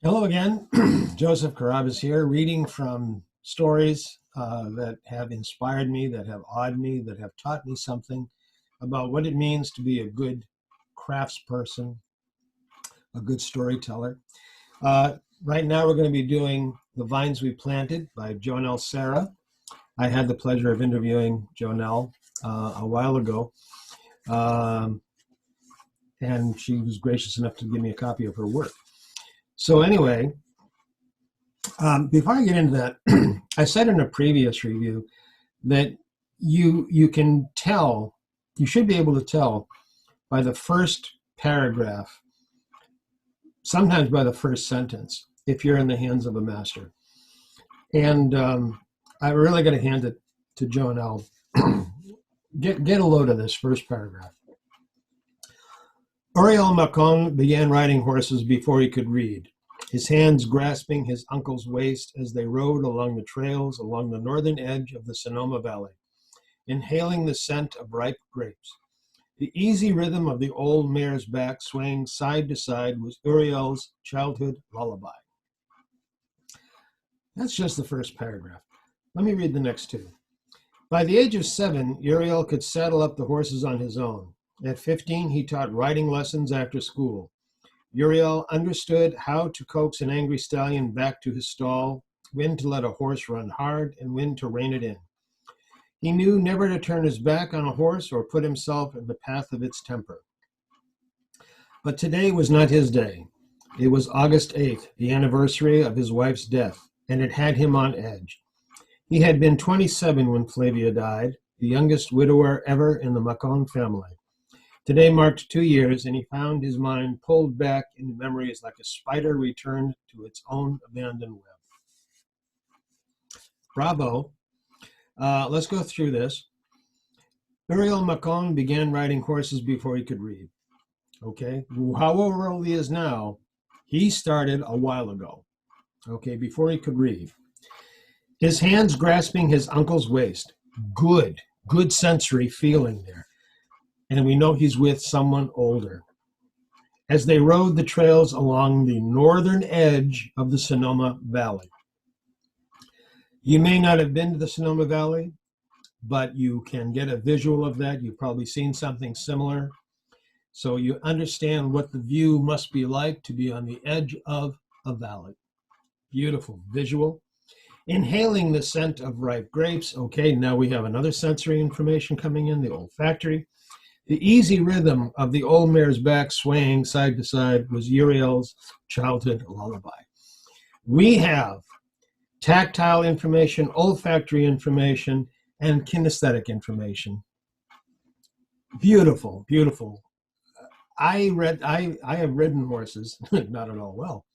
Hello again. Joseph Carabas here, reading from stories that have inspired me, that have awed me, that have taught me something about what it means to be a good craftsperson, a good storyteller. Right now, we're going to be doing The Vines We Planted by Joanell Serra. I had the pleasure of interviewing Joanell a while ago, and she was gracious enough to give me a copy of her work. So anyway, before I get into that, I said in a previous review that you can tell, you should be able to tell by the first paragraph, sometimes by the first sentence, if you're in the hands of a master. And I really got to hand it to Joanell. Get a load of this first paragraph. Uriel Macon began riding horses before he could read, his hands grasping his uncle's waist as they rode along the trails along the northern edge of the Sonoma Valley, inhaling the scent of ripe grapes. The easy rhythm of the old mare's back swaying side to side was Uriel's childhood lullaby. That's just the first paragraph. Let me read the next two. By the age of 7, Uriel could saddle up the horses on his own. At 15, he taught riding lessons after school. Uriel understood how to coax an angry stallion back to his stall, when to let a horse run hard, and when to rein it in. He knew never to turn his back on a horse or put himself in the path of its temper. But today was not his day. It was August 8th, the anniversary of his wife's death, and it had him on edge. He had been 27 when Flavia died, the youngest widower ever in the Macon family. Today marked 2 years, and he found his mind pulled back into memories like a spider returned to its own abandoned web. Bravo. Let's go through this. Uriel Macon began riding horses before he could read. Okay, however old he is now, he started a while ago. Okay, before he could read. His hands grasping his uncle's waist. Good sensory feeling there. And we know he's with someone older. As they rode the trails along the northern edge of the Sonoma Valley. You may not have been to the Sonoma Valley, but you can get a visual of that. You've probably seen something similar. So you understand what the view must be like to be on the edge of a valley. Beautiful visual. Inhaling the scent of ripe grapes. Okay, now we have another sensory information coming in, the olfactory. The easy rhythm of the old mare's back swaying side to side was Uriel's childhood lullaby. We have tactile information, olfactory information, and kinesthetic information. Beautiful, beautiful. I have ridden horses, not at all well,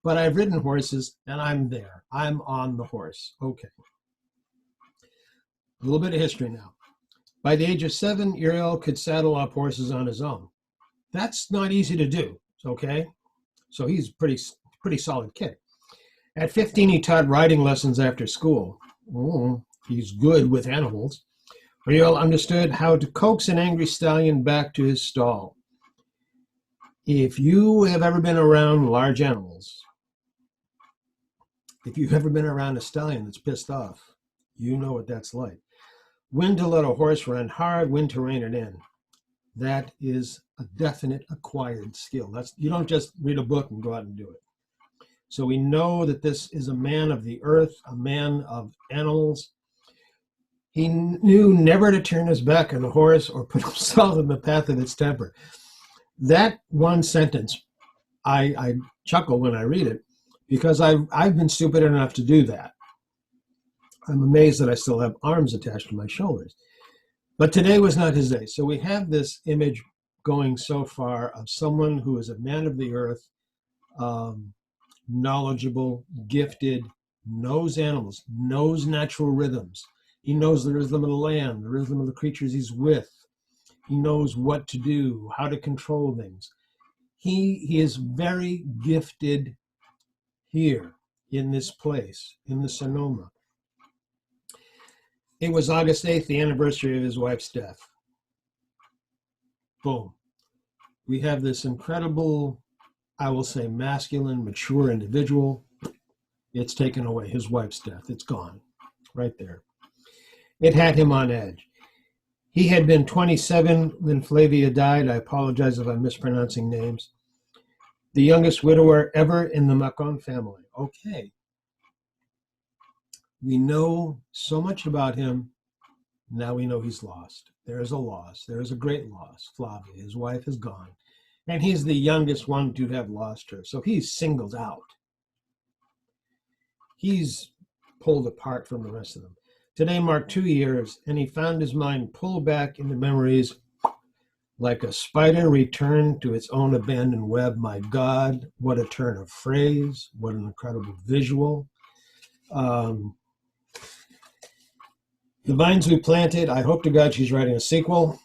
but I've ridden horses and I'm there. I'm on the horse. Okay. A little bit of history now. By the age of 7, Uriel could saddle up horses on his own. That's not easy to do, okay? So he's a pretty solid kid. At 15, he taught riding lessons after school. He's good with animals. Uriel understood how to coax an angry stallion back to his stall. If you have ever been around large animals, if you've ever been around a stallion that's pissed off, you know what that's like. When to let a horse run hard, when to rein it in. That is a definite acquired skill. You don't just read a book and go out and do it. So we know that this is a man of the earth, a man of animals. He knew never to turn his back on a horse or put himself in the path of its temper. That one sentence, I chuckle when I read it because I've been stupid enough to do that. I'm amazed that I still have arms attached to my shoulders. But today was not his day. So we have this image going so far of someone who is a man of the earth, knowledgeable, gifted, knows animals, knows natural rhythms. He knows the rhythm of the land, the rhythm of the creatures he's with. He knows what to do, how to control things. He is very gifted here in this place, in the Sonoma. It was August 8th, the anniversary of his wife's death. Boom. We have this incredible I will say, masculine, mature individual. It's taken away. His wife's death. It's gone right there. It had him on edge. He had been 27 when Flavia died. I apologize if I'm mispronouncing names. The youngest widower ever in the Macon family. Okay. We know so much about him. Now we know he's lost. There is a loss. There is a great loss. Flavia, his wife, is gone. And he's the youngest one to have lost her. So he's singled out. He's pulled apart from the rest of them. Today marked 2 years, and he found his mind pulled back into memories like a spider returned to its own abandoned web. My God, what a turn of phrase. What an incredible visual. The Vines We Planted, I hope to God she's writing a sequel.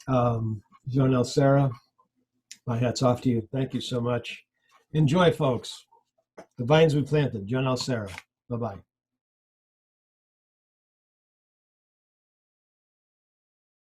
Joanell Serra, my hat's off to you. Thank you so much. Enjoy, folks. The Vines We Planted, Joanell Serra. Bye-bye.